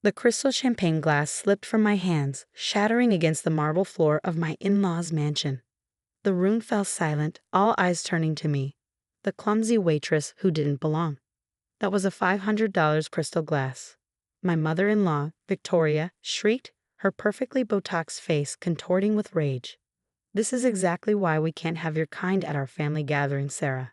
The crystal champagne glass slipped from my hands, shattering against the marble floor of my in-laws' mansion. The room fell silent, all eyes turning to me, the clumsy waitress who didn't belong. That was a $500 crystal glass. My mother-in-law, Victoria, shrieked, her perfectly botoxed face contorting with rage. "This is exactly why we can't have your kind at our family gathering, Sarah."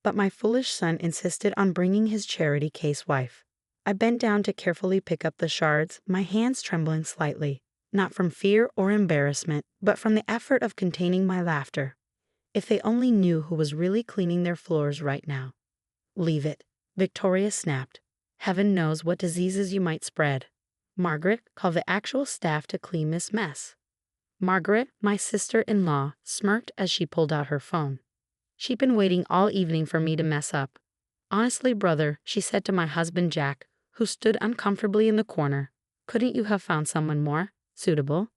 But my foolish son insisted on bringing his charity case wife. I bent down to carefully pick up the shards, my hands trembling slightly, not from fear or embarrassment, but from the effort of containing my laughter. If they only knew who was really cleaning their floors right now. "Leave it," Victoria snapped. "Heaven knows what diseases you might spread. Margaret, call the actual staff to clean this mess." Margaret, my sister-in-law, smirked as she pulled out her phone. "She'd been waiting all evening for me to mess up." "Honestly, brother," she said to my husband Jack, who stood uncomfortably in the corner, "couldn't you have found someone more suitable?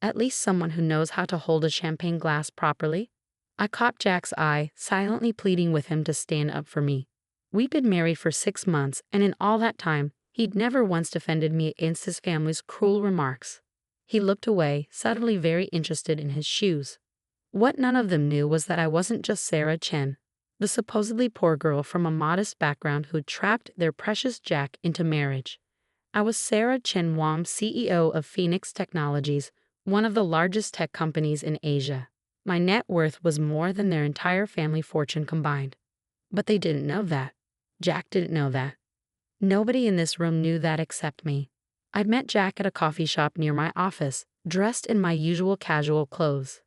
At least someone who knows how to hold a champagne glass properly?" I caught Jack's eye, silently pleading with him to stand up for me. We'd been married for 6 months, and in all that time, he'd never once defended me against his family's cruel remarks. He looked away, suddenly very interested in his shoes. What none of them knew was that I wasn't just Sarah Chen, the supposedly poor girl from a modest background who'd trapped their precious Jack into marriage. I was Sarah Chen Wam, CEO of Phoenix Technologies, one of the largest tech companies in Asia. My net worth was more than their entire family fortune combined. But they didn't know that. Jack didn't know that. Nobody in this room knew that except me. I'd met Jack at a coffee shop near my office, dressed in my usual casual clothes.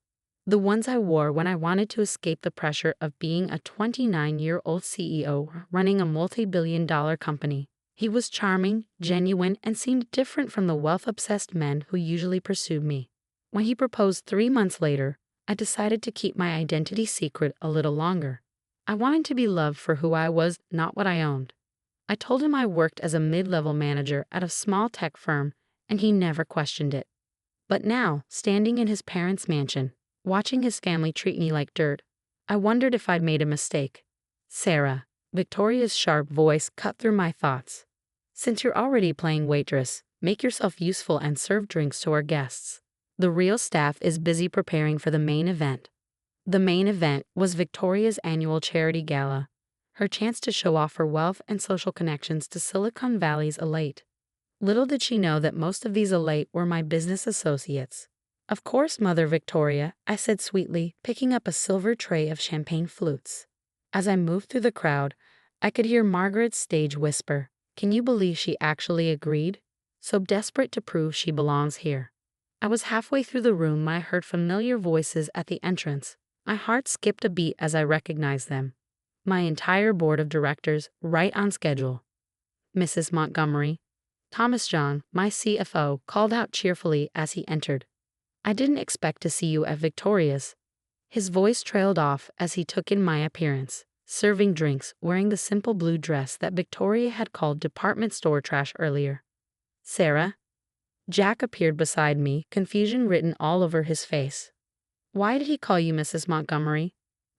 The ones I wore when I wanted to escape the pressure of being a 29-year-old CEO running a multi-billion-dollar company. He was charming, genuine, and seemed different from the wealth-obsessed men who usually pursued me. When he proposed 3 months later, I decided to keep my identity secret a little longer. I wanted to be loved for who I was, not what I owned. I told him I worked as a mid-level manager at a small tech firm, and he never questioned it. But now, standing in his parents' mansion, watching his family treat me like dirt, I wondered if I'd made a mistake. "Sarah," Victoria's sharp voice cut through my thoughts. "Since you're already playing waitress, make yourself useful and serve drinks to our guests. The real staff is busy preparing for the main event." The main event was Victoria's annual charity gala, her chance to show off her wealth and social connections to Silicon Valley's elite. Little did she know that most of these elite were my business associates. "Of course, Mother Victoria," I said sweetly, picking up a silver tray of champagne flutes. As I moved through the crowd, I could hear Margaret's stage whisper, "Can you believe she actually agreed? So desperate to prove she belongs here." I was halfway through the room when I heard familiar voices at the entrance. My heart skipped a beat as I recognized them. My entire board of directors, right on schedule. "Mrs. Montgomery," Thomas John, my CFO, called out cheerfully as he entered. "I didn't expect to see you at Victoria's." His voice trailed off as he took in my appearance, serving drinks, wearing the simple blue dress that Victoria had called department store trash earlier. "Sarah?" Jack appeared beside me, confusion written all over his face. "Why did he call you Mrs. Montgomery?"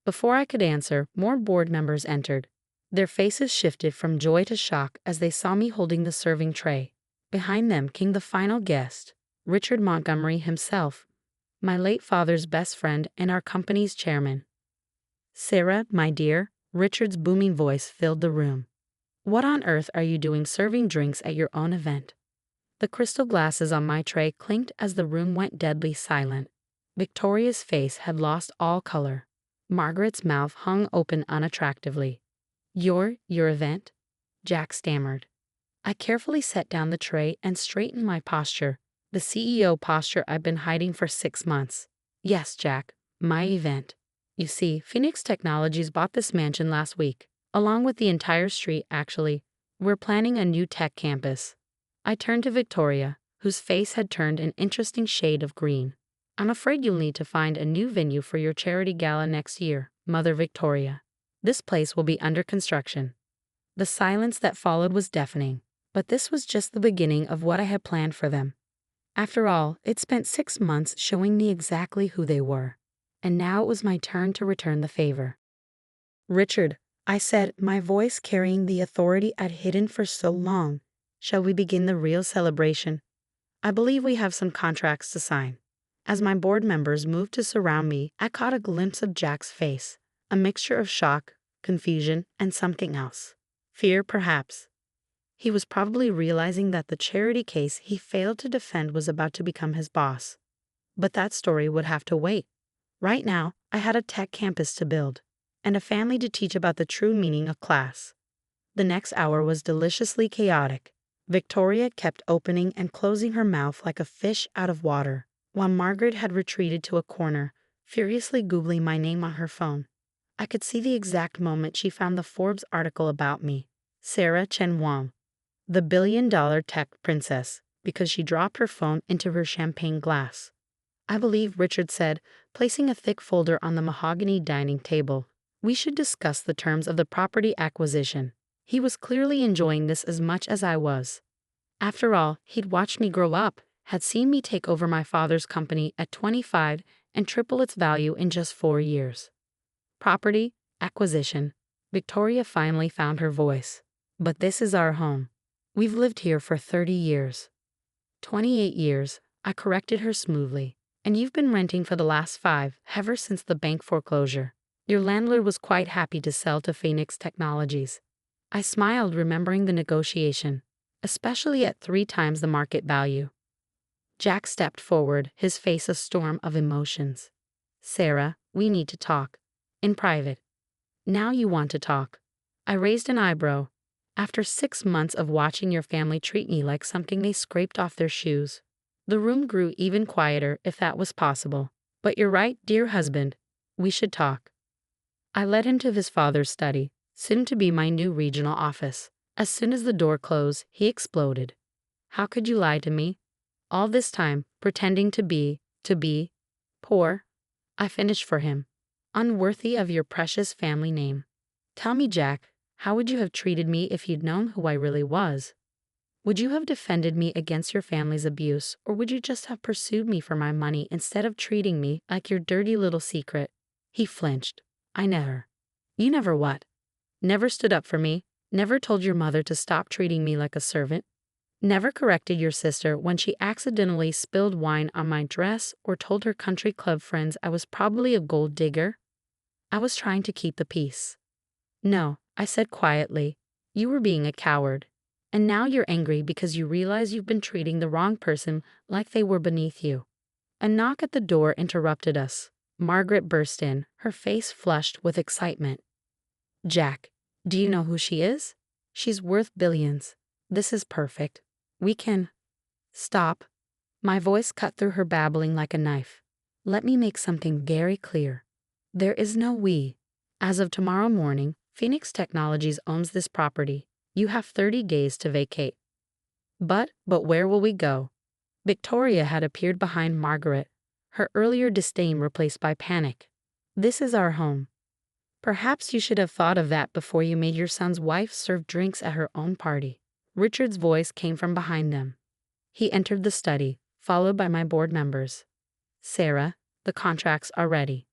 Before I could answer, more board members entered. Their faces shifted from joy to shock as they saw me holding the serving tray. Behind them came the final guest, Richard Montgomery himself, my late father's best friend and our company's chairman. "Sarah, my dear," Richard's booming voice filled the room. "What on earth are you doing serving drinks at your own event?" The crystal glasses on my tray clinked as the room went deadly silent. Victoria's face had lost all color. Margaret's mouth hung open unattractively. Your event?" Jack stammered. I carefully set down the tray and straightened my posture, the CEO posture I've been hiding for 6 months. "Yes, Jack, my event. You see, Phoenix Technologies bought this mansion last week, along with the entire street actually. We're planning a new tech campus." I turned to Victoria, whose face had turned an interesting shade of green. "I'm afraid you'll need to find a new venue for your charity gala next year, Mother Victoria. This place will be under construction." The silence that followed was deafening, but this was just the beginning of what I had planned for them. After all, it spent 6 months showing me exactly who they were, and now it was my turn to return the favor. "Richard," I said, my voice carrying the authority I'd hidden for so long, Shall we begin the real celebration? I believe we have some contracts to sign. As my board members moved to surround me, I caught a glimpse of Jack's face, a mixture of shock, confusion, and something else. Fear, perhaps. He was probably realizing that the charity case he failed to defend was about to become his boss. But that story would have to wait. Right now, I had a tech campus to build, and a family to teach about the true meaning of class. The next hour was deliciously chaotic. Victoria kept opening and closing her mouth like a fish out of water, while Margaret had retreated to a corner, furiously Googling my name on her phone. I could see the exact moment she found the Forbes article about me, Sarah Chen Wang, the billion-dollar tech princess, because she dropped her phone into her champagne glass. I believe Richard said, placing a thick folder on the mahogany dining table, "We should discuss the terms of the property acquisition." He was clearly enjoying this as much as I was. After all, he'd watched me grow up, had seen me take over my father's company at 25 and triple its value in just 4 years. Property acquisition. Victoria finally found her voice. But this is our home. We've lived here for 30 years. 28 years, I corrected her smoothly. And you've been renting for the last 5, ever since the bank foreclosure. Your landlord was quite happy to sell to Phoenix Technologies. I smiled, remembering the negotiation, especially at 3 times the market value. Jack stepped forward, his face a storm of emotions. "Sarah, we need to talk. In private." "Now you want to talk." I raised an eyebrow. "After 6 months of watching your family treat me like something they scraped off their shoes." The room grew even quieter, if that was possible. "But you're right, dear husband. We should talk." I led him to his father's study, soon to be my new regional office. As soon as the door closed, he exploded. "How could you lie to me? All this time, pretending to be poor?" I finished for him. "Unworthy of your precious family name. Tell me, Jack, how would you have treated me if you'd known who I really was? Would you have defended me against your family's abuse, or would you just have pursued me for my money instead of treating me like your dirty little secret?" He flinched. "I never." "You never what?" "Never stood up for me, never told your mother to stop treating me like a servant, never corrected your sister when she accidentally spilled wine on my dress or told her country club friends I was probably a gold digger?" I was trying to keep the peace. "No," I said quietly. "You were being a coward. And now you're angry because you realize you've been treating the wrong person like they were beneath you." A knock at the door interrupted us. Margaret burst in, her face flushed with excitement. "Jack, do you know who she is? She's worth billions. This is perfect. We can—" "Stop." My voice cut through her babbling like a knife. "Let me make something very clear. There is no we. As of tomorrow morning, Phoenix Technologies owns this property. You have 30 days to vacate." But where will we go?" Victoria had appeared behind Margaret, her earlier disdain replaced by panic. "This is our home. Perhaps you should have thought of that before you made your son's wife serve drinks at her own party." Richard's voice came from behind them. He entered the study, followed by my board members. "Sarah, the contracts are ready."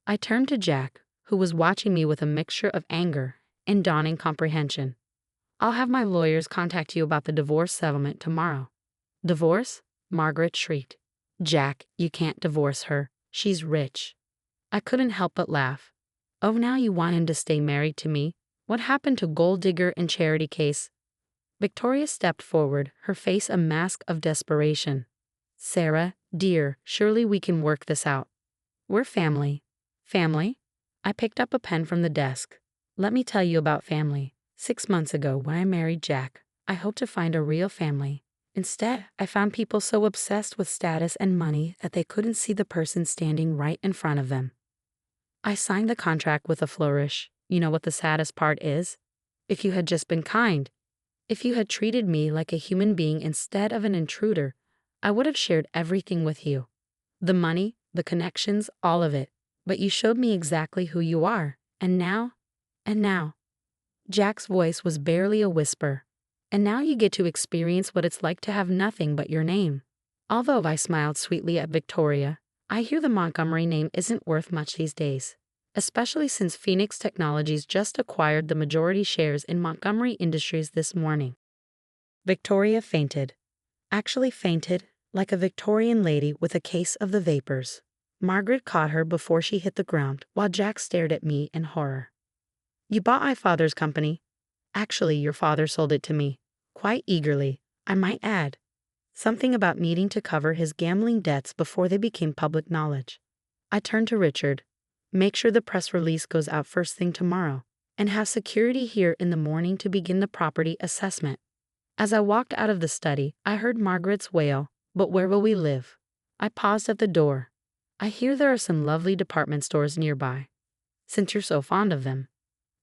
I turned to Jack, who was watching me with a mixture of anger and dawning comprehension. "I'll have my lawyers contact you about the divorce settlement tomorrow." "Divorce?" Margaret shrieked. "Jack, you can't divorce her. She's rich." I couldn't help but laugh. "Oh, now you want him to stay married to me? What happened to gold digger and charity case?" Victoria stepped forward, her face a mask of desperation. "Sarah, dear, surely we can work this out. We're family." "Family?" I picked up a pen from the desk. "Let me tell you about family. 6 months ago, when I married Jack, I hoped to find a real family. Instead, I found people so obsessed with status and money that they couldn't see the person standing right in front of them." I signed the contract with a flourish. You know what the saddest part is? If you had just been kind, if you had treated me like a human being instead of an intruder, I would have shared everything with you. The money, the connections, all of it. But you showed me exactly who you are. And now. Jack's voice was barely a whisper. "And now you get to experience what it's like to have nothing but your name." Although I smiled sweetly at Victoria, I hear the Montgomery name isn't worth much these days, especially since Phoenix Technologies just acquired the majority shares in Montgomery Industries this morning. Victoria fainted. Actually fainted, like a Victorian lady with a case of the vapors. Margaret caught her before she hit the ground, while Jack stared at me in horror. You bought my father's company. Actually, your father sold it to me. Quite eagerly, I might add. Something about needing to cover his gambling debts before they became public knowledge. I turned to Richard. Make sure the press release goes out first thing tomorrow, and have security here in the morning to begin the property assessment. As I walked out of the study, I heard Margaret's wail, but where will we live? I paused at the door. I hear there are some lovely department stores nearby. Since you're so fond of them.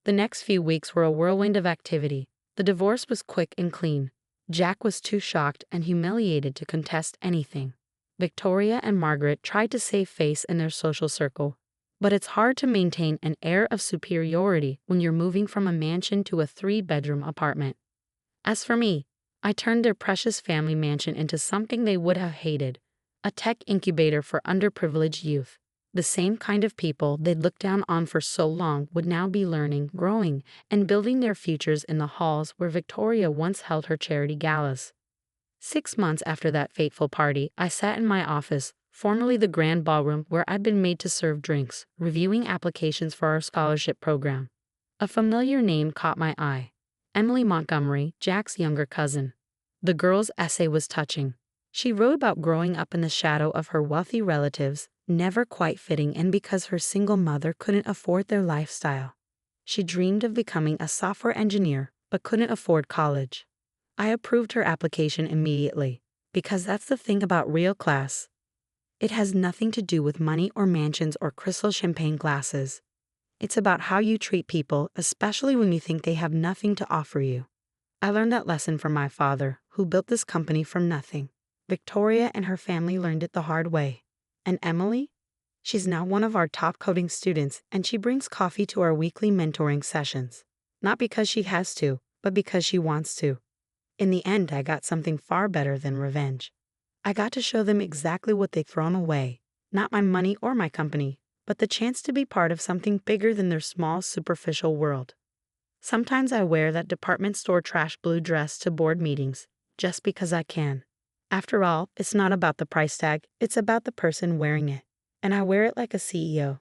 The next few weeks were a whirlwind of activity. The divorce was quick and clean. Jack was too shocked and humiliated to contest anything. Victoria and Margaret tried to save face in their social circle, but it's hard to maintain an air of superiority when you're moving from a mansion to a 3-bedroom apartment. As for me, I turned their precious family mansion into something they would have hated, a tech incubator for underprivileged youth. The same kind of people they'd looked down on for so long would now be learning, growing, and building their futures in the halls where Victoria once held her charity galas. 6 months after that fateful party, I sat in my office, formerly the grand ballroom where I'd been made to serve drinks, reviewing applications for our scholarship program. A familiar name caught my eye. Emily Montgomery, Jack's younger cousin. The girl's essay was touching. She wrote about growing up in the shadow of her wealthy relatives, never quite fitting in because her single mother couldn't afford their lifestyle. She dreamed of becoming a software engineer, but couldn't afford college. I approved her application immediately, because that's the thing about real class. It has nothing to do with money or mansions or crystal champagne glasses. It's about how you treat people, especially when you think they have nothing to offer you. I learned that lesson from my father, who built this company from nothing. Victoria and her family learned it the hard way. And Emily? She's now one of our top coding students, and she brings coffee to our weekly mentoring sessions. Not because she has to, but because she wants to. In the end, I got something far better than revenge. I got to show them exactly what they'd thrown away. Not my money or my company, but the chance to be part of something bigger than their small, superficial world. Sometimes I wear that department store trash blue dress to board meetings, just because I can. After all, it's not about the price tag, it's about the person wearing it. And I wear it like a CEO.